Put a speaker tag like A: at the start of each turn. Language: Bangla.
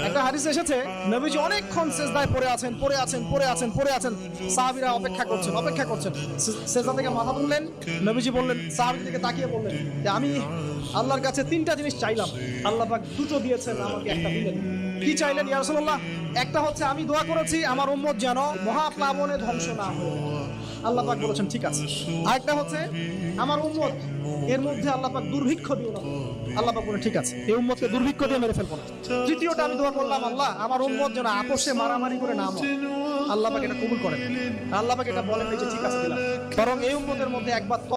A: একটা হাদিস এসেছে, নবীজি অনেকক্ষণ সিজদায় পড়ে আছেন, সাহাবীরা অপেক্ষা করছেন। সিজদা থেকে মাথা তুললেন, নবীজি বললেন, সাহাবীদের দিকে তাকিয়ে বললেন যে আমি আল্লাহর কাছে তিনটা জিনিস চাইলাম, আল্লাহ পাক দুটো দিয়েছেন, আমাকে একটা দিলেন। কি চাইলেন ইয়া রাসূলুল্লাহ? একটা হচ্ছে আমি দোয়া করেছি আমার উম্মত যেন মহাপ্লাবনে ধ্বংস না হয়, আল্লাহ পাক বলেছেন ঠিক আছে। আরেকটা হচ্ছে আমার উম্মত এর মধ্যে আল্লাহ পাক দুর্ভিক্ষ দিও না, আল্লাহ পাক বলেন ঠিক আছে, এই উম্মতকে দুর্ভিক্ষ দিয়ে মেরে ফেলবো না। তৃতীয়টা আমি দোয়া করলাম, আল্লাহ আমার উম্মত যেন আপোষে মারামারি করে না মরে, আল্লাহ পাক এটা কবুল করেন। আল্লাহ পাক এটা বলেন যে ঠিক আছে দিলাম, বরং এই উম্মতের মধ্যে একবার